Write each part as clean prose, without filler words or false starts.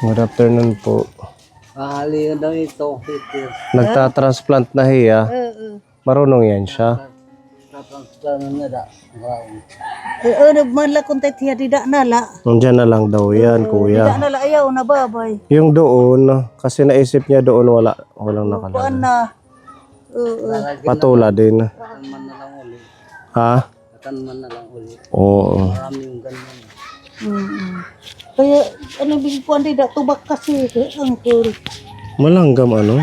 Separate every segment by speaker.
Speaker 1: Good afternoon po.
Speaker 2: Ahali daw ito.
Speaker 1: Nagta-transplant na hiya. Marunong yan siya.
Speaker 2: Tatransplant na da.
Speaker 3: Man la kung tayo tidak nala.
Speaker 1: Nandiyan na lang daw yan,
Speaker 3: Tidak
Speaker 1: kuya.
Speaker 3: nala ayaw na babay.
Speaker 1: Yung doon, kasi naisip niya doon walang
Speaker 3: Kuan
Speaker 1: nakalagay.
Speaker 3: na.
Speaker 1: Patula din.
Speaker 2: Katanman na lang uli.
Speaker 1: Ha?
Speaker 2: Katanman na lang uli.
Speaker 1: Oo.
Speaker 2: Maraming ganyan.
Speaker 3: Kaya ano big kuan tidak tubak kasi angkol.
Speaker 1: Malanggam ano?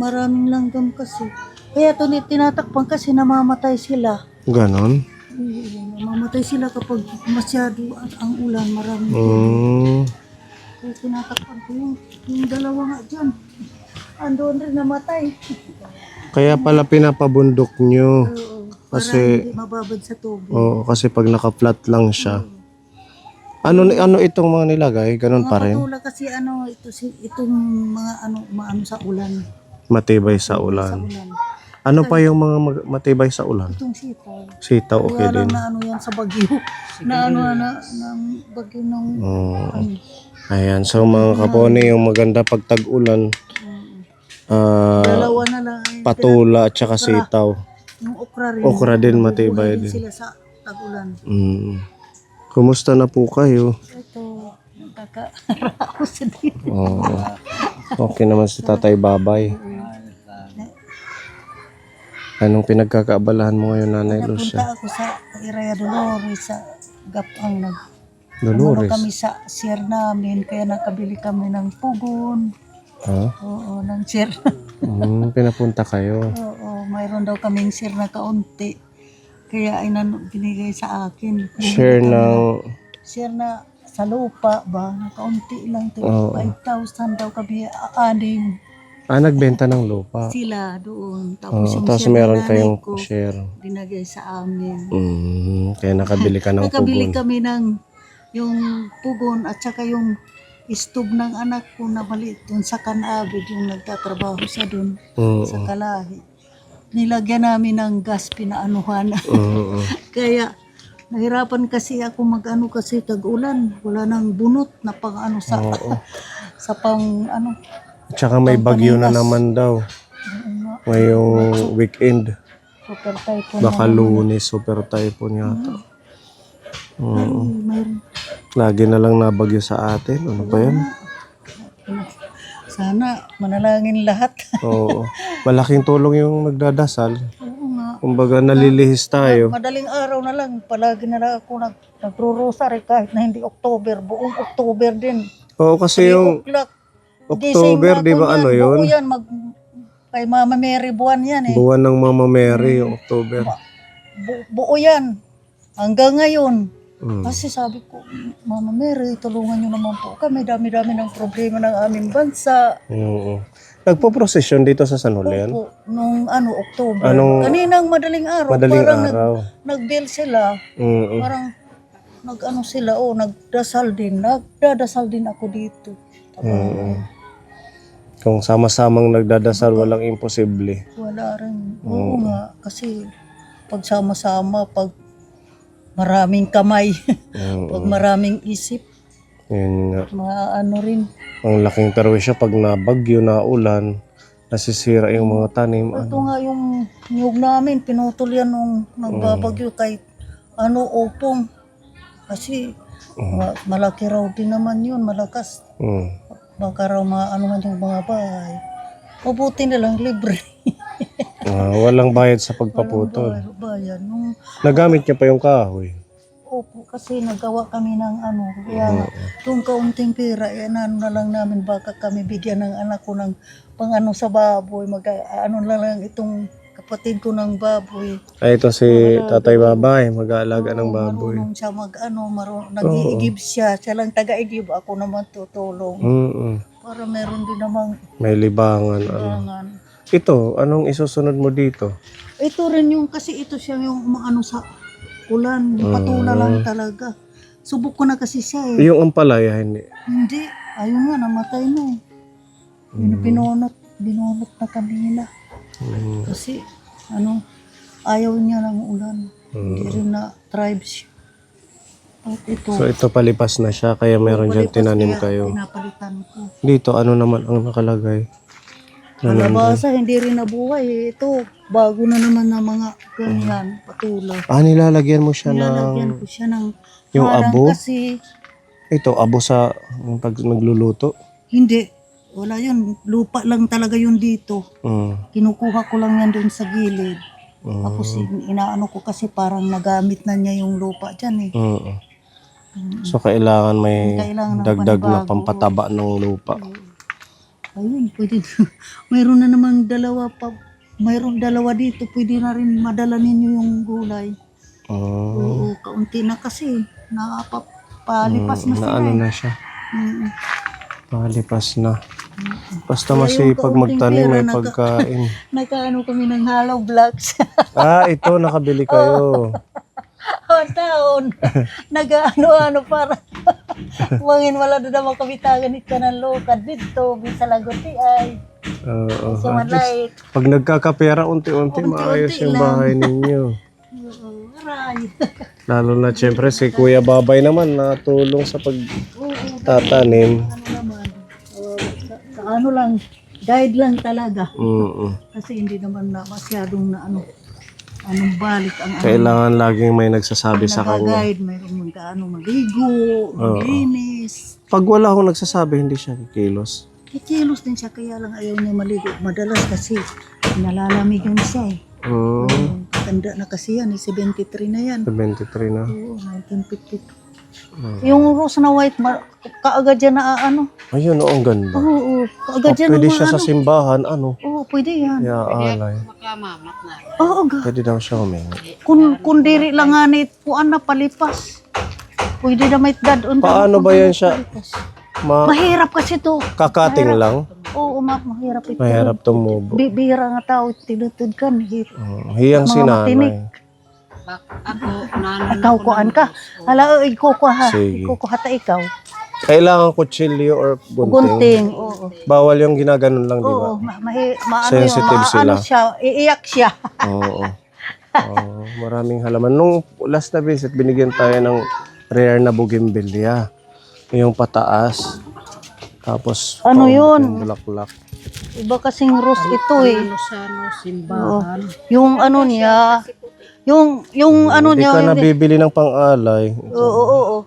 Speaker 3: Maraming langgam kasi. Kaya to tinatakpan kasi namamatay sila.
Speaker 1: Ganon?
Speaker 3: Namamatay sila kapag masyado ang ulan, marami. Kaya tinatakpan ko yung dalawa nga dyan. Andoon rin namatay.
Speaker 1: Kaya pala pinapabundok nyo.
Speaker 3: Para
Speaker 1: Kasi,
Speaker 3: hindi mababad sa tubig.
Speaker 1: kasi pag naka-flat lang siya. Ano itong mga nilagay? Ganon pa rin?
Speaker 3: Patula kasi itong mga maano sa ulan.
Speaker 1: Matibay sa
Speaker 3: Sa
Speaker 1: ulan.
Speaker 3: ulan.
Speaker 1: Ano pa yung mga matibay sa ulan?
Speaker 3: Itong sitaw.
Speaker 1: Sitaw, okay
Speaker 3: Kaya lang
Speaker 1: din.
Speaker 3: na ano yan sa bagyo. ng bagyo ng ano.
Speaker 1: Ayan, so mga kapone, yung maganda pag tag-ulan,
Speaker 3: Dalawa na lang.
Speaker 1: patula at saka sitaw.
Speaker 3: Yung okra rin.
Speaker 1: Okra din, matibay
Speaker 3: Nabubuhay
Speaker 1: din.
Speaker 3: sila sa tag-ulan.
Speaker 1: Kumusta na po kayo?
Speaker 3: Ito, nakaka-raos din.
Speaker 1: Okay naman si Tatay Babay. Anong pinagkakaabalahan mo ngayon, Nanay Lucia?
Speaker 3: Napunta ako sa Iraya Dolores sa Gapang
Speaker 1: Dolores?
Speaker 3: kami sa share namin kaya nakabili kami ng pugon.
Speaker 1: Ha?
Speaker 3: Oo, ng share.
Speaker 1: Pinapunta kayo.
Speaker 3: Oo, mayroon daw kaming share na kaunti. Kaya ay binigay sa akin.
Speaker 1: Share ng...
Speaker 3: Share na sa lupa ba? Na kaunti lang.
Speaker 1: Oo.
Speaker 3: 5,000 daw kami anim.
Speaker 1: nagbenta ng lupa.
Speaker 3: Sila doon. Tapos yung
Speaker 1: Tapos
Speaker 3: share
Speaker 1: meron
Speaker 3: na
Speaker 1: kayong
Speaker 3: nanay ko,
Speaker 1: share.
Speaker 3: binagay sa amin.
Speaker 1: Kaya nakabili ka ng
Speaker 3: Nakabili
Speaker 1: pugon.
Speaker 3: kami ng yung pugon at saka yung istog ng anak ko na maliit doon sa Canabid, yung nagtatrabaho siya doon sa Kalahi. Nilagyan namin ng gas, pinaanuhan. Kaya nahirapan kasi ako mag-ano kasi tag-ulan. Wala nang bunot na pang ano sa sa pang ano.
Speaker 1: Tsaka may bagyo na naman daw. Ngayong weekend.
Speaker 3: Super typhoon.
Speaker 1: Baka Lunes, super typhoon yata.
Speaker 3: Mayroon.
Speaker 1: Lagi na lang nabagyo sa atin. Ano ba yan?
Speaker 3: Sana manalangin lahat.
Speaker 1: Oo. Malaking tulong yung nagdadasal.
Speaker 3: Oo nga.
Speaker 1: Kumbaga nalilihis tayo.
Speaker 3: Madaling araw na lang, palagi na lang ako nagro-rosary kahit na hindi October, buong October din.
Speaker 1: Oo, kasi
Speaker 3: 3
Speaker 1: yung
Speaker 3: o'clock.
Speaker 1: October,
Speaker 3: Gising
Speaker 1: di ba
Speaker 3: ako
Speaker 1: ano
Speaker 3: niyan,
Speaker 1: yun?
Speaker 3: buo yan, kay Mama Mary buwan yan eh.
Speaker 1: Buwan ng Mama Mary, yung October.
Speaker 3: Buo yan. Hanggang ngayon. Kasi sabi ko, Mama Mary, tulungan niyo naman po kami. Dami-dami ng problema ng aming bansa.
Speaker 1: Oo. Nagpo-procession dito sa San Julian?
Speaker 3: Opo, nung October.
Speaker 1: Anong-
Speaker 3: Kaninang madaling araw.
Speaker 1: Madaling
Speaker 3: parang
Speaker 1: araw.
Speaker 3: nag-bill sila. Parang nag-ano sila, nagdasal din. Nagdadasal din ako dito.
Speaker 1: Kung sama-samang nagdadasal, walang imposible.
Speaker 3: Wala rin. Oo nga, kasi pag sama-sama, pag maraming kamay, pag maraming isip,
Speaker 1: Yun nga.
Speaker 3: ano rin.
Speaker 1: Ang laking perwisyo pag nabagyo, na ulan, nasisira yung mga tanim.
Speaker 3: Ito nga yung niyog namin, pinutol yan nung nagbabagyo kahit opong. Kasi malaki raw din naman yun, malakas. Baka raw man yung mga bahay. Mabuti na lang, libre.
Speaker 1: Walang bayad sa pagpaputol.
Speaker 3: Bayan.
Speaker 1: Nagamit niya pa yung kahoy.
Speaker 3: Opo, kasi nagawa kami ng kaya yung kaunting pera, na lang namin, baka kami bigyan ng anak ko ng pang sa baboy, na lang itong kapatid ko ng baboy.
Speaker 1: Ay, ito si Tatay Babay, mag-aalaga ng baboy.
Speaker 3: Marunong siya nag-iigib siya lang taga-igib, ako naman tutulong. Para meron din namang
Speaker 1: May libangan.
Speaker 3: kailangan.
Speaker 1: Ito, anong isusunod mo dito?
Speaker 3: Ito rin kasi ito siya yung sa ulan, patula lang talaga. Subok ko na kasi siya eh.
Speaker 1: Yung ampalaya, hindi.
Speaker 3: Hindi, ayun nga, namatay na eh. Binunot na kanina. Kasi, ayaw niya ng ulan. Hindi rin na tribes. At ito.
Speaker 1: So ito palipas na siya, kaya meron dyan
Speaker 3: Palipas
Speaker 1: tinanim
Speaker 3: kaya
Speaker 1: kayo.
Speaker 3: Pinapalitan ko.
Speaker 1: Dito, ano naman ang nakalagay?
Speaker 3: Kalabasa, hindi rin nabuhay. Ito, bago na naman ng mga ganyan, patula.
Speaker 1: Nilalagyan mo siya
Speaker 3: Nilalagyan
Speaker 1: ng...
Speaker 3: ko siya ng
Speaker 1: Yung
Speaker 3: harang
Speaker 1: abo?
Speaker 3: kasi
Speaker 1: Ito, abo sa pag nagluluto.
Speaker 3: hindi. Wala yun. Lupa lang talaga yun dito.
Speaker 1: Mm.
Speaker 3: Kinukuha ko lang yan doon sa gilid.
Speaker 1: Mm.
Speaker 3: Tapos inaano ko kasi parang nagamit na niya yung lupa dyan eh.
Speaker 1: So kailangan may
Speaker 3: Kailangan ng
Speaker 1: dagdag na
Speaker 3: panibago.
Speaker 1: pampataba ng lupa.
Speaker 3: Ayun, pwede. Mayroon na namang dalawa pa. Mayroon dalawa dito. Pwede na rin madala ninyo yung gulay. Oo, kaunti na kasi. Nakapalipas na sila.
Speaker 1: Ano na siya.
Speaker 3: Mm.
Speaker 1: Palipas na. Basta
Speaker 3: Kaya yung
Speaker 1: masipag
Speaker 3: kaunting
Speaker 1: magtanim,
Speaker 3: pera
Speaker 1: may pagkain.
Speaker 3: Nagkaano kami ng hollow blocks.
Speaker 1: Ito, nakabili kayo.
Speaker 3: Taon. Nag-ano-ano para. Mangin wala na naman kami taganit ka ng lokad dito. Bisa laguti ay.
Speaker 1: Oo.
Speaker 3: So malay.
Speaker 1: Pag nagkakapera, unti-unti maayos yung
Speaker 3: lang.
Speaker 1: bahay ninyo.
Speaker 3: Aray.
Speaker 1: Lalo na siyempre si Kuya Babay naman natulong sa pagtatanim.
Speaker 3: Ano naman. Sa ano lang. Guide lang talaga. Kasi hindi naman na masyadong na ano. Anong balik ang
Speaker 1: Kailangan laging may nagsasabi sa kanya.
Speaker 3: nag-guide. Mayroong magkaano maligo. Maglinis.
Speaker 1: Pag wala akong nagsasabi, hindi siya kikilos.
Speaker 3: Kikilos din siya kaya lang ayaw niya maligo. Madalas kasi nalalamig yun siya eh. Tanda na kasi yan eh. 73 na yan.
Speaker 1: 73 na.
Speaker 3: Oo, 1952. Yung rose na white, kaagad yan na ano.
Speaker 1: Ayun, ang ganda.
Speaker 3: Oo, kaagad yan
Speaker 1: Pwede
Speaker 3: na
Speaker 1: siya sa simbahan, ano?
Speaker 3: Oo, pwede yan.
Speaker 1: Alay.
Speaker 3: Oo,
Speaker 1: Pwede daw siya humingi.
Speaker 3: kung diri lang nga ni kuan na palipas. Pwede na may dadon.
Speaker 1: Paano ba yan siya?
Speaker 3: Mahirap kasi to.
Speaker 1: Kakating lang?
Speaker 3: Oo, mahirap ito.
Speaker 1: Mahirap tumubo.
Speaker 3: Bibira nga tao, tinutud ka.
Speaker 1: Hiyang si
Speaker 3: Mga
Speaker 1: nanay.
Speaker 3: matinik. Ikaw kuan ka. Hala, ikukuha.
Speaker 1: Sige.
Speaker 3: Ikukuha ta ikaw.
Speaker 1: Kailangan kutsilyo or gunting.
Speaker 3: Gunting, oo.
Speaker 1: Bawal yung ginaganon lang, di ba?
Speaker 3: Oo, maano
Speaker 1: Sensitive
Speaker 3: yun,
Speaker 1: sila.
Speaker 3: maano siya, iiyak siya.
Speaker 1: Oo. Maraming halaman. Nung last na visit, binigyan tayo ng rare na bougainvillea. Yung pataas. Tapos,
Speaker 3: Ano
Speaker 1: yung
Speaker 3: yun?
Speaker 1: bulaklak.
Speaker 3: Iba kasing rose ito eh.
Speaker 2: Lusano, simbahan.
Speaker 3: Yung ano niya, yung ano
Speaker 1: Hindi
Speaker 3: niya,
Speaker 1: ka nabibili ng pang-alay.
Speaker 3: oo.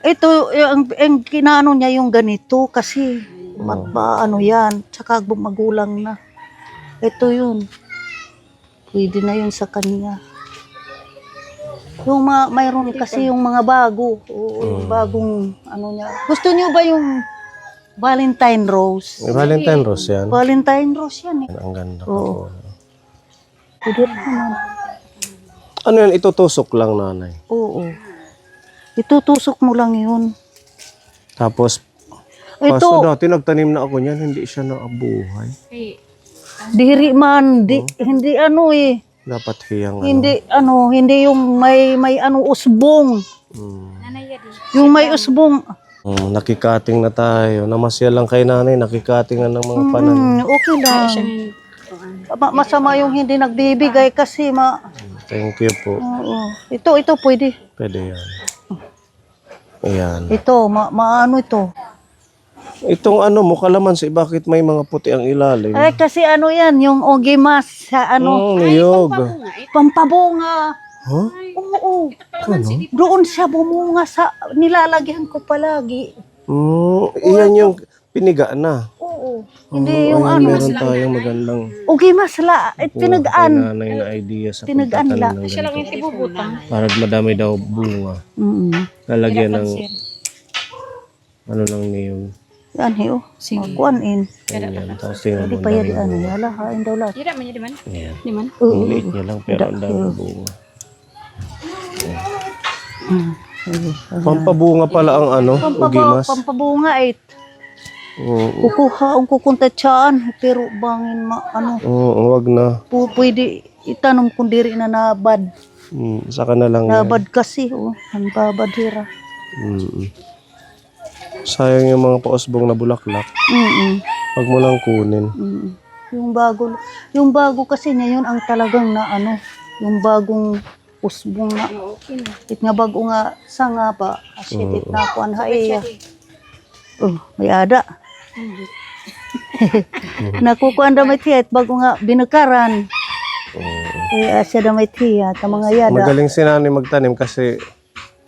Speaker 3: Ito, ang kinaano niya yung ganito kasi ano yan, tsaka magulang na. Ito yun. Pwede na yun sa kanya. Yung mayroon kasi yung mga bago. Oo, bagong ano niya. Gusto niyo ba yung Valentine Rose?
Speaker 1: Valentine Rose yan.
Speaker 3: Valentine Rose yan eh.
Speaker 1: Ang ganda
Speaker 3: Oo.
Speaker 1: ko.
Speaker 3: Pwede naman.
Speaker 1: Ano yan? Itutusok lang, nanay.
Speaker 3: Oo. Itutusok mo lang yun.
Speaker 1: Tapos,
Speaker 3: Ito,
Speaker 1: kaso dati nagtanim na ako niyan, hindi siya naabuhay.
Speaker 3: diri man, hindi ano eh.
Speaker 1: Dapat hiyang
Speaker 3: Hindi yung may ano usbong. Yung may usbong.
Speaker 1: Nakikating na tayo. Namasya lang kay nanay, nakikatingan ng mga panan.
Speaker 3: Okay lang. Masama yung hindi nagbibigay kasi
Speaker 1: Thank you po.
Speaker 3: oo. Ito pwede.
Speaker 1: Pwede yan. Ayan.
Speaker 3: Ito, maano ito.
Speaker 1: Itong ano mo, kalamansi, bakit may mga puti ang ilalim?
Speaker 3: Ay, kasi ano yan, yung ogimas sa ano,
Speaker 1: Niyog.
Speaker 3: pampabunga.
Speaker 1: Huh?
Speaker 3: Oo. Doon siya bumunga sa, nilalagyan ko palagi.
Speaker 1: Iyan yung piniga na.
Speaker 3: Oo. Hindi yung ano.
Speaker 1: Meron tayong magandang
Speaker 3: Ogimas la, pinagaan.
Speaker 1: nanay na idea sa
Speaker 3: Tinagaan
Speaker 1: pagtatanim ng
Speaker 3: lang.
Speaker 1: ganito. Para madami daw bunga. Lalagyan ng ano lang niyog.
Speaker 3: Yan, hiyo. Kuan in.
Speaker 1: Ayan. Tapos tingnan
Speaker 3: Hindi
Speaker 1: mo.
Speaker 3: pa yan, ano, yala, hain daw lahat.
Speaker 1: Ayan. Ang liit niya lang pero ang dami bunga. Pampabunga pala ang ano, ugimas.
Speaker 3: Pampabunga eh.
Speaker 1: Oo.
Speaker 3: Kukuha ang kukuntatsaan, pero bangin ano,
Speaker 1: Wag na.
Speaker 3: pwede itanong kung diri na nabad.
Speaker 1: Saka na lang yan.
Speaker 3: Nabad kasi, ang babad hira.
Speaker 1: Sayang yung mga pausbong na bulaklak. Wag mo lang kunin.
Speaker 3: Yung bago kasi niya yun ang talagang na ano, yung bagong usbong nga. It nga bago nga sanga ba. Asitit na ako ang haiya. Oh, may ada. Nakukuan damay tiya, bago nga binukaran. Asya damay tiya, ta mga yada.
Speaker 1: Magaling si nanay magtanim kasi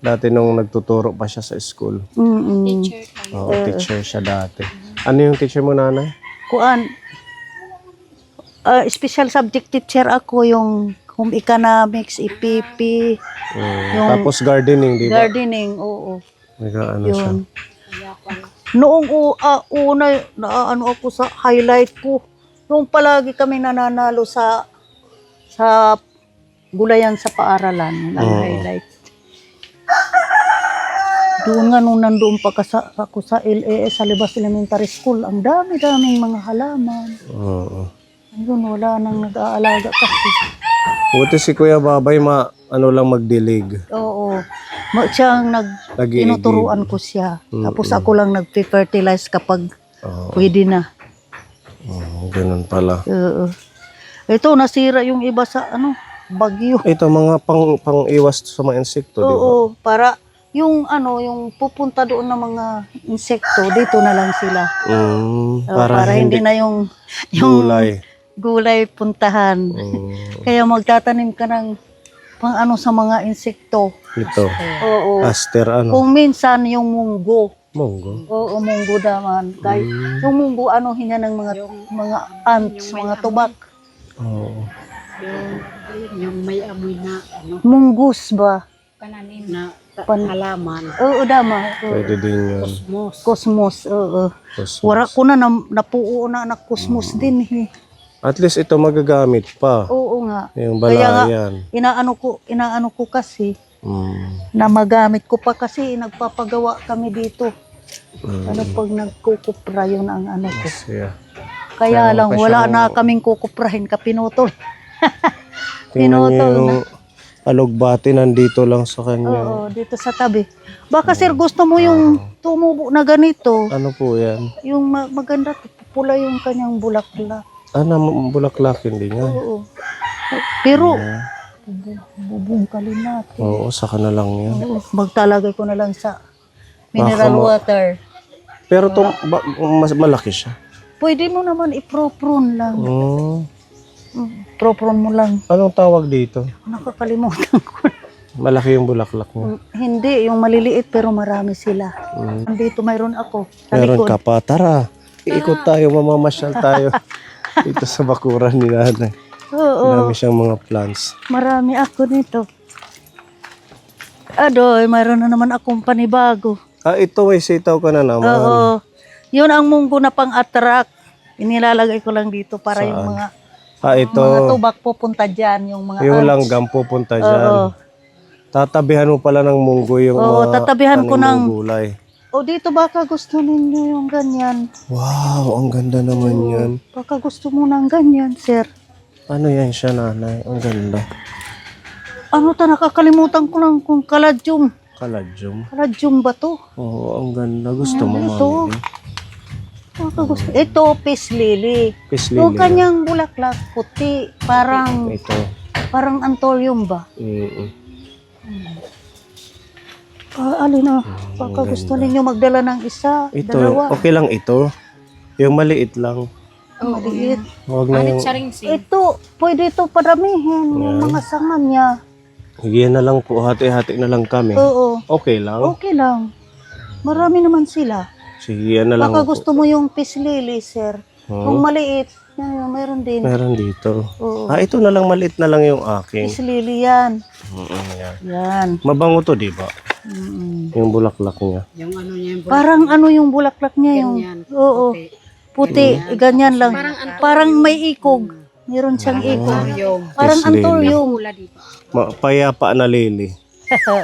Speaker 1: dati nung nagtuturo pa siya sa school. Oo, teacher siya dati. Ano yung teacher mo, nanay?
Speaker 3: Kuan, special subject teacher ako, yung home economics, IPP, yung
Speaker 1: Tapos gardening, di ba?
Speaker 3: gardening, oo.
Speaker 1: Ano siya?
Speaker 3: Yun. Noong una, ano ako sa highlight ko, noong palagi kami nananalo sa gulayan sa paaralan, ang highlight. Doon nga nung nandoon pa ako sa LAS, sa Libas Elementary School, ang dami-daming mga halaman.
Speaker 1: Oo.
Speaker 3: Ayun, wala nang nag-aalaga kasi.
Speaker 1: Buti si Kuya Babay ano lang magdilig.
Speaker 3: Oo. Siyang
Speaker 1: Nag-iigib.
Speaker 3: tinuturuan ko siya. Tapos ako lang nag-fertilize kapag pwede na.
Speaker 1: Ganun pala.
Speaker 3: Ito, nasira yung iba sa bagyo.
Speaker 1: Ito mga pang-iwas sa mga insekto, di ba?
Speaker 3: Oo, para yung yung pupunta doon ng mga insekto, dito na lang sila. Para hindi na yung gulay puntahan. Kaya magtatanim ka ng pang sa mga insekto.
Speaker 1: Ito.
Speaker 3: Oo.
Speaker 1: Aster
Speaker 3: Kung minsan yung munggo.
Speaker 1: Munggo.
Speaker 3: Oo, munggo naman. Kahit yung munggo hinya ng mga ants, mga tubak.
Speaker 1: Oo.
Speaker 2: Yung may amoy na
Speaker 3: Munggus ba?
Speaker 2: kananim na halaman.
Speaker 3: Oo, dama.
Speaker 1: Pwede din yun.
Speaker 3: Cosmos, oo.
Speaker 1: Cosmos.
Speaker 3: Wara ko na napuo na cosmos din eh.
Speaker 1: At least ito magagamit pa.
Speaker 3: Oo nga.
Speaker 1: Yung
Speaker 3: Kaya nga,
Speaker 1: balayan.
Speaker 3: inaano ko kasi na magamit ko pa kasi nagpapagawa kami dito. Pag nagkukupra yun ang ko.
Speaker 1: Yeah.
Speaker 3: Kaya lang
Speaker 1: pa
Speaker 3: wala
Speaker 1: siyang-
Speaker 3: na kaming kukuprahin kapinutol.
Speaker 1: Tingnan niyo
Speaker 3: Pinutol
Speaker 1: yung alugbati nandito lang sa kanya.
Speaker 3: Oo, dito sa tabi. Baka sir gusto mo yung tumubo na ganito.
Speaker 1: Ano po yan?
Speaker 3: Yung maganda, pula yung kanyang bulaklak.
Speaker 1: Bulaklak hindi nga.
Speaker 3: Oo. Pero, bubungkalin natin.
Speaker 1: Oo, saka na lang yan.
Speaker 3: Oo, magtalagay ko na lang sa mineral water.
Speaker 1: Pero mas malaki siya.
Speaker 3: Pwede mo naman i-pro-prune lang.
Speaker 1: Oh.
Speaker 3: Pro-prune mo lang.
Speaker 1: Anong tawag dito?
Speaker 3: Nakakalimutan ko.
Speaker 1: Malaki yung bulaklak niya.
Speaker 3: Hindi, yung maliliit pero marami sila. Dito mayroon ako. Sa
Speaker 1: Meron
Speaker 3: likod.
Speaker 1: ka pa. Tara, iikot tayo, mamamasyal tayo. Dito sa bakuran ni nanay.
Speaker 3: Oo,
Speaker 1: Marami siyang mga plants.
Speaker 3: marami ako nito. Adoy, mayroon na naman akong panibago.
Speaker 1: Ito may sitaw ka na naman.
Speaker 3: Oo. Yun ang munggo na pang-attract. Inilalagay ko lang dito para yung mga
Speaker 1: Ito.
Speaker 3: mga tubak pupunta dyan, yung mga
Speaker 1: Yung
Speaker 3: ants.
Speaker 1: langgam pupunta dyan.
Speaker 3: Oo.
Speaker 1: Tatabihan mo pala ng munggo yung
Speaker 3: Oo,
Speaker 1: mga
Speaker 3: tatabihan ko
Speaker 1: tanim
Speaker 3: ng-
Speaker 1: mong gulay.
Speaker 3: O dito baka gusto ninyo yung ganyan.
Speaker 1: Wow, ang ganda naman yan.
Speaker 3: Baka gusto mo ng ganyan, sir.
Speaker 1: Ano yan siya, nanay? Ang ganda.
Speaker 3: Nakakalimutan ko lang kung kaladyum.
Speaker 1: Kaladyum.
Speaker 3: Kaladyum ba to?
Speaker 1: Oo, ang ganda. Gusto mo,
Speaker 3: Ito.
Speaker 1: mami.
Speaker 3: Baka gusto. Ito, peace lily.
Speaker 1: Peace
Speaker 3: Yung
Speaker 1: lily.
Speaker 3: kanyang bulaklak, puti. Parang
Speaker 1: Ito.
Speaker 3: anthurium ba? Alin na. Baka gusto ninyo magdala ng isa,
Speaker 1: Ito,
Speaker 3: dalawa.
Speaker 1: okay lang ito. Yung maliit lang.
Speaker 3: Maliit.
Speaker 1: Huwag na yung...
Speaker 3: Ito, pwede ito padamihin. Yung mga sanga niya.
Speaker 1: Higyan na lang po, hati-hati na lang kami.
Speaker 3: Oo.
Speaker 1: Okay lang.
Speaker 3: Okay lang. Marami naman sila.
Speaker 1: Sige, yan na lang
Speaker 3: Baka
Speaker 1: po.
Speaker 3: gusto mo yung peace lily, sir. Yung maliit, mayroon din.
Speaker 1: Meron dito.
Speaker 3: Oo.
Speaker 1: Ito na lang, maliit na lang yung akin.
Speaker 3: Peace lily yan.
Speaker 1: Yan.
Speaker 3: Yan.
Speaker 1: Mabango to, di ba? Yung bulaklak niya.
Speaker 2: Yung niya yung
Speaker 3: Parang yung bulaklak niya yung...
Speaker 2: Ganyan.
Speaker 3: Oo. Puti. Ganyan lang. Parang may ikog. Meron siyang ikog. Parang
Speaker 1: Peace lily.
Speaker 3: anthurium.
Speaker 1: Payapa na lili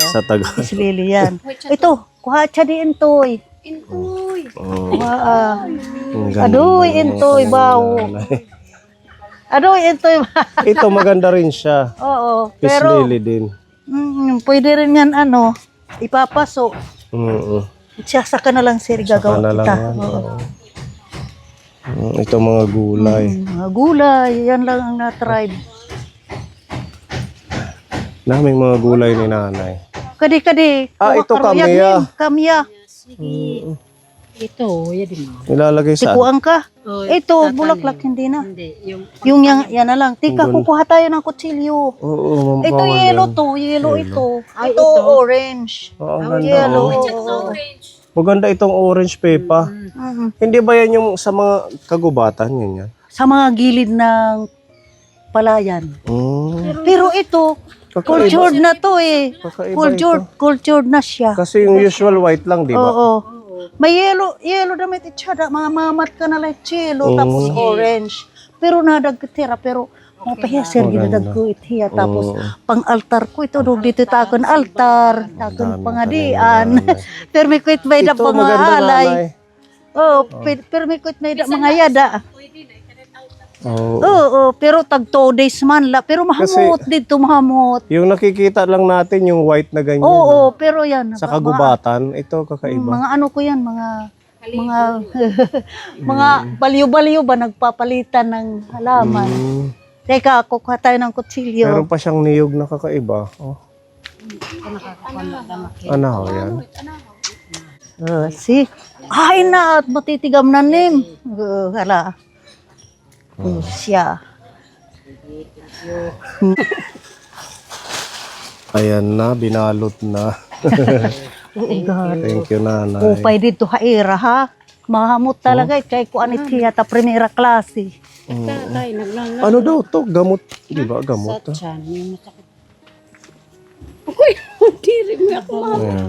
Speaker 1: sa Tagalog.
Speaker 3: Peace lily yan. Ito, kuha siya di intoy.
Speaker 1: Oh,
Speaker 3: Kuha.
Speaker 1: ang ganda
Speaker 3: Adoy,
Speaker 1: ng
Speaker 3: intoy,
Speaker 1: kanyang
Speaker 3: bawo.
Speaker 1: nanay.
Speaker 3: Adoy, intoy.
Speaker 1: Ito maganda rin siya.
Speaker 3: Oo.
Speaker 1: Peace
Speaker 3: Pero,
Speaker 1: lily din.
Speaker 3: pwede rin yan ipapaso. Siya ka na lang sir,
Speaker 1: Saka
Speaker 3: gagawa
Speaker 1: na lang
Speaker 3: kita.
Speaker 1: yan.
Speaker 3: Oo.
Speaker 1: Ito mga gulay.
Speaker 3: Mga gulay, yan lang ang na-tribe.
Speaker 1: Daming mga gulay ni nanay.
Speaker 3: Kadi.
Speaker 1: Ah, ito kamya.
Speaker 3: Kamya.
Speaker 2: Sige. Ito, yan din mo.
Speaker 1: Nilalagay sa
Speaker 3: Tikuan ka.
Speaker 2: Oh,
Speaker 3: Ito,
Speaker 2: tatanim.
Speaker 3: bulaklak, hindi na.
Speaker 2: Hindi,
Speaker 3: Yung yan na lang. Tika, kukuha tayo ng kutsilyo.
Speaker 1: Oo,
Speaker 3: Ito
Speaker 1: bawal
Speaker 3: yellow
Speaker 1: yan.
Speaker 3: to, yellow ito.
Speaker 2: Ay,
Speaker 3: Ito
Speaker 2: ito.
Speaker 3: orange.
Speaker 1: Oo, ang ganda.
Speaker 3: Yellow.
Speaker 1: Oh. Maganda itong orange pepa.
Speaker 3: Mhm.
Speaker 1: Hindi ba yan yung sa mga kagubatan? Yun yan?
Speaker 3: Sa mga gilid ng palayan. Pero ito, cultured na to eh.
Speaker 1: Kakaiba
Speaker 3: Cultured na siya.
Speaker 1: Kasi yung usual white lang, di ba?
Speaker 3: Oo. May yellow damit itsada. Mga mamat ka na lang yellow, tapos orange. Pero nadagtira, pero mga pahiyaser, ginadag ko itiya. Tapos pang altar ko, ito dito takon altar, takon pangadian. Pero may kuit may da
Speaker 1: Ito,
Speaker 3: mga
Speaker 1: maganda
Speaker 3: alay.
Speaker 1: nanay.
Speaker 3: Oo, pero may kuit may da mga yada.
Speaker 1: Oo.
Speaker 3: Oo, pero tag 2 days man la. Pero mahamot dito, mahamot.
Speaker 1: Yung nakikita lang natin, yung white na ganyan.
Speaker 3: Oo, pero yan.
Speaker 1: Sa kagubatan, ito kakaiba.
Speaker 3: Mga ano ko yan, mga mga baliw-baliw ba nagpapalitan ng halaman. Teka, kukuha tayo ng kutsilyo.
Speaker 1: Meron pa siyang niyog na kakaiba. Oh. Ano yan?
Speaker 3: See? Ay na, at matitigam na nim. Hala. Siya.
Speaker 1: Ayan na, binalot na.
Speaker 3: Oo, God.
Speaker 1: Thank you, nanay.
Speaker 3: Upay dito haira ha. Mahamot talaga. Kaya ko anit siya ta primera klase.
Speaker 2: Tatay, naglanga.
Speaker 1: Ano daw to? Gamot. Di ba? Gamot.
Speaker 2: Sa tiyan, yung masakit. Uy, diri mo ako mamot.
Speaker 1: Ayan.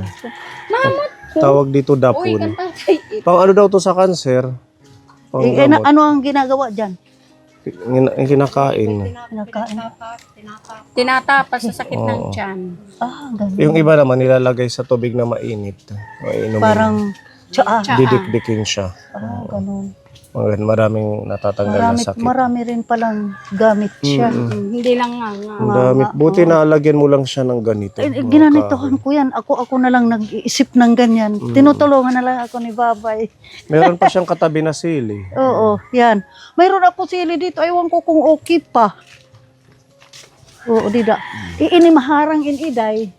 Speaker 2: Mamot.
Speaker 1: Tawag dito
Speaker 2: Uy,
Speaker 1: dapon.
Speaker 2: tatay.
Speaker 1: Pang ano daw to sa cancer? Pang gamot.
Speaker 3: Ano ang ginagawa dyan?
Speaker 1: Yung kinakain.
Speaker 3: Kinakain.
Speaker 2: Tinatapas sa sakit ng tiyan.
Speaker 3: Ah, ganun.
Speaker 1: Yung iba naman nilalagay sa tubig na mainit. Mainom.
Speaker 3: Parang tsaa.
Speaker 1: Didikdikin siya.
Speaker 3: Ah, ganun.
Speaker 1: Maraming natatanggal na sakit.
Speaker 3: Marami rin palang gamit siya.
Speaker 2: Hindi lang nga.
Speaker 1: Ang dami. Buti naalagyan mo lang siya ng ganito.
Speaker 3: Ginanitohan ko yan. Ako na lang nag-iisip ng ganyan. Tinutulungan na lang ako ni Babay.
Speaker 1: Meron pa siyang katabi na sili.
Speaker 3: Oo, yan. Mayroon ako sili dito. Aywan ko kung okay pa. Oo, dida. Ini maharang iday.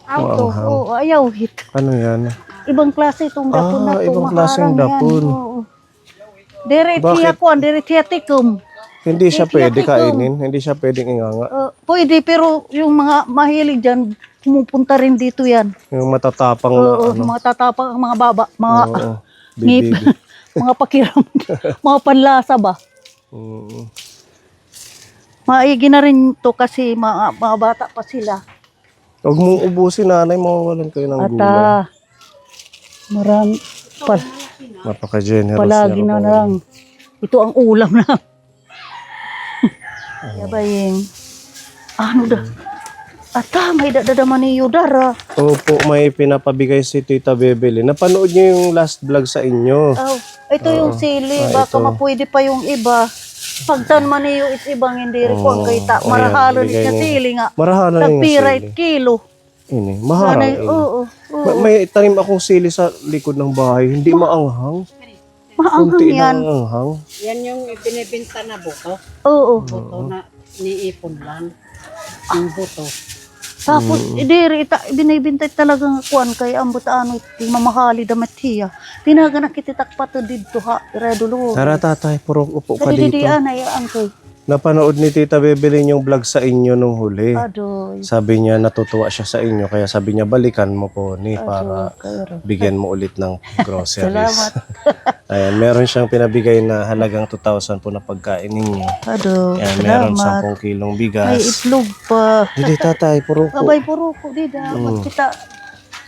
Speaker 3: Auto. Oo, ayaw hit.
Speaker 1: Ano yan?
Speaker 3: Ibang klase itong dapon na to.
Speaker 1: Ibang klaseng
Speaker 3: maharang
Speaker 1: dapon.
Speaker 3: Yan. Oo. Diretiya ko, diretiya tikum.
Speaker 1: Hindi siya
Speaker 3: Hindi
Speaker 1: pwede
Speaker 3: siya
Speaker 1: kainin. Hindi siya pwedeng inganga.
Speaker 3: Pwede, pero yung mga mahilig dyan, pumupunta rin dito yan.
Speaker 1: Yung matatapang na
Speaker 3: Oo,
Speaker 1: ano.
Speaker 3: mga tatapang, mga baba, mga
Speaker 1: Oo,
Speaker 3: ngip,
Speaker 1: bibig.
Speaker 3: mga pakiram, mga panlasa ba.
Speaker 1: Mm.
Speaker 3: Maigi na rin to kasi mga bata pa sila.
Speaker 1: Huwag mong ubusin, nanay. Mawawalan kayo ng
Speaker 3: At
Speaker 1: gulay.
Speaker 3: marami,
Speaker 1: Napaka-generous.
Speaker 3: palagi
Speaker 1: niya,
Speaker 3: na
Speaker 1: kapatid.
Speaker 3: lang. Ito ang ulam na. Yabaying. Ano da? Ata, may dadadaman ni Yudara.
Speaker 1: Opo, may pinapabigay si Tita Bebeli. Napanood niyo yung last vlog sa inyo.
Speaker 3: Oh, ito yung sili.
Speaker 1: Ah,
Speaker 3: Baka
Speaker 1: ito.
Speaker 3: mapwede pa yung iba. Pagtan man niyo it ibang hindi rin ko ang kita.
Speaker 1: Oh,
Speaker 3: Marahalo
Speaker 1: ayan,
Speaker 3: niya
Speaker 1: bigay niya.
Speaker 3: sili nga.
Speaker 1: Marahala yung
Speaker 3: Tagpirait
Speaker 1: sili.
Speaker 3: kilo.
Speaker 1: Ini, maharang
Speaker 3: Sanay,
Speaker 1: ini.
Speaker 3: oo.
Speaker 1: May tanim akong sili sa likod ng bahay. Hindi maanghang.
Speaker 3: Maanghang
Speaker 1: Kunti
Speaker 3: yan.
Speaker 1: lang anghang.
Speaker 2: Yan yung binibinta na buto.
Speaker 3: Oo.
Speaker 2: Buto na niipon lang. Yung buto.
Speaker 3: Tapos, idiri, binibintay talagang kuan kay ambot ano, iti mamahali damat hiya. Tinaga na kititak pa to dito ha, redulo.
Speaker 1: Tara tatay, puro upo ka dito.
Speaker 3: Kadididian ay angkoy.
Speaker 1: Napanood ni Tita Bebeli yung vlog sa inyo nung huli.
Speaker 3: Adoy.
Speaker 1: Sabi niya natutuwa siya sa inyo. Kaya sabi niya balikan mo po ni para
Speaker 3: Kayro.
Speaker 1: bigyan mo ulit ng groceries.
Speaker 3: Salamat.
Speaker 1: Ayan, meron siyang pinabigay na halagang 2,000 po na pagkain ninyo.
Speaker 3: Adoy.
Speaker 1: Ayan, meron
Speaker 3: Salamat.
Speaker 1: 10 kilong
Speaker 3: May
Speaker 1: bigas.
Speaker 3: itlog pa.
Speaker 1: Hindi tatay, puro po.
Speaker 3: Abay puro ko dida. Kita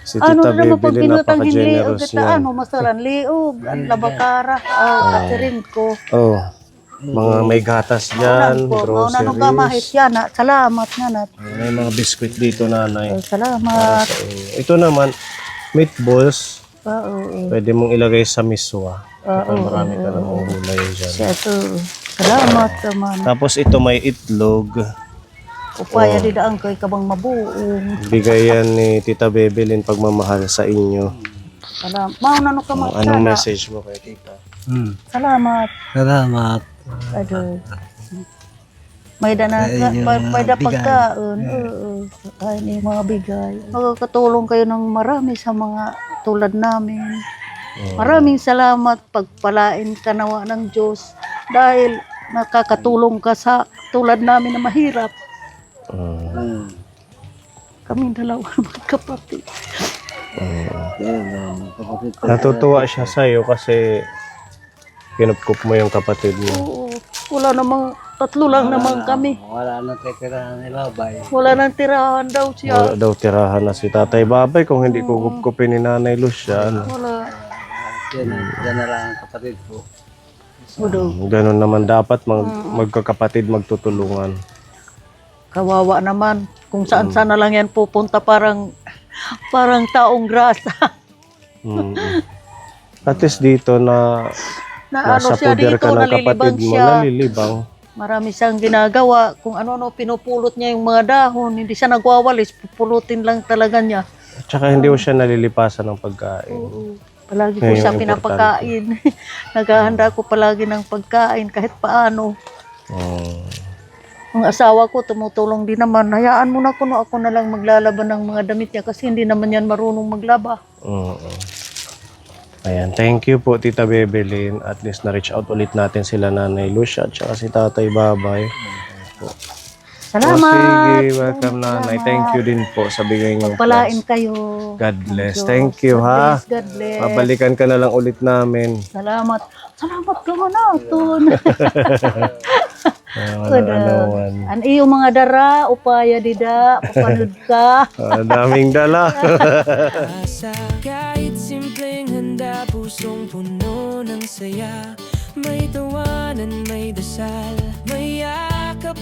Speaker 1: Si
Speaker 3: ano
Speaker 1: Tita
Speaker 3: naman pag
Speaker 1: Bebeli
Speaker 3: pinutang liog
Speaker 1: napaka-generous
Speaker 3: kita
Speaker 1: niya.
Speaker 3: ano masalan liog, ang labakara, kasirin ko.
Speaker 1: Oh, mga may gatas dyan,
Speaker 3: Mauna nung kamahit
Speaker 1: groceries.
Speaker 3: yan. Salamat nga nat.
Speaker 1: May mga biskwit dito, nanay.
Speaker 3: Salamat.
Speaker 1: Ito naman, meatballs.
Speaker 3: Oo.
Speaker 1: Pwede mong ilagay sa miswa. Marami ka namang gulay dyan.
Speaker 3: Siya to. Salamat naman.
Speaker 1: Tapos ito may itlog.
Speaker 3: Upaya di daan ko'y kabang mabuong.
Speaker 1: Bigay yan ni Tita Bebelin pagmamahal sa inyo.
Speaker 3: Salamat. Mauna nung kamahit
Speaker 1: Anong
Speaker 3: sana.
Speaker 1: message mo kay Tita?
Speaker 3: Salamat.
Speaker 4: Salamat.
Speaker 3: Adoy. May dana
Speaker 4: Yung
Speaker 3: may
Speaker 4: bigay.
Speaker 3: pagkaon. Oo. Ay, yung mga bigay. Makakatulong kayo ng marami sa mga tulad namin. Maraming salamat, pagpalain ka nawa ng Diyos dahil nakakatulong ka sa tulad namin na mahirap. Kaming dalawa magkapatid.
Speaker 1: Natutuwa siya sa'yo kasi kinupkup mo yung kapatid mo.
Speaker 3: Oo. Wala namang, tatlo lang naman kami.
Speaker 4: Wala nang titirahan nila, bay.
Speaker 3: Wala nang tirahan daw siya.
Speaker 1: Wala daw tirahan na si Tatay Babay kung hindi kukupkupin ni Nanay Lucia. Ano?
Speaker 3: Wala.
Speaker 4: Yan na lang ang kapatid ko.
Speaker 1: Ganun naman dapat magkakapatid magtutulungan.
Speaker 3: Kawawa naman. Kung saan-saan na lang yan pupunta, parang taong grasa.
Speaker 1: At least dito na
Speaker 3: Na ano
Speaker 1: nasa
Speaker 3: siya
Speaker 1: poder
Speaker 3: dito,
Speaker 1: ka ng
Speaker 3: nalilibang
Speaker 1: kapatid mo,
Speaker 3: siya.
Speaker 1: nalilibang.
Speaker 3: Marami siyang ginagawa. Kung ano-ano, pinupulot niya yung mga dahon. Hindi siya nagwawalis. Pupulutin lang talaga niya.
Speaker 1: At saka hindi mo siya nalilipasan ng pagkain.
Speaker 3: Oo. Palagi ko
Speaker 1: Yan yung
Speaker 3: siya
Speaker 1: importante.
Speaker 3: pinapakain. Naghahanda ko palagi ng pagkain kahit paano. Ang asawa ko tumutulong din naman. Hayaan mo na kuno ako na lang maglalaban ng mga damit niya kasi hindi naman yan marunong maglaba.
Speaker 1: Ayan, thank you po Tita Bebelyn. At least na-reach out ulit natin sila Nanay Lucia at saka si Tatay Babay.
Speaker 3: Salamat!
Speaker 1: Sige, welcome Nanay. Thank you din po sa bigay niyong
Speaker 3: Palain
Speaker 1: plans.
Speaker 3: kayo.
Speaker 1: God bless.
Speaker 3: Diyos.
Speaker 1: Thank you
Speaker 3: God
Speaker 1: ha.
Speaker 3: bless, God bless.
Speaker 1: Babalikan ka na lang ulit namin.
Speaker 3: Salamat. Salamat ka mo na.
Speaker 1: Ano-anoan.
Speaker 3: An iyo mga dara, upaya dida, papanood ka.
Speaker 1: Daming dala.
Speaker 5: Asa kahit simpleng handa, pusong puno ng saya. May tawanan, may dasal, may yakap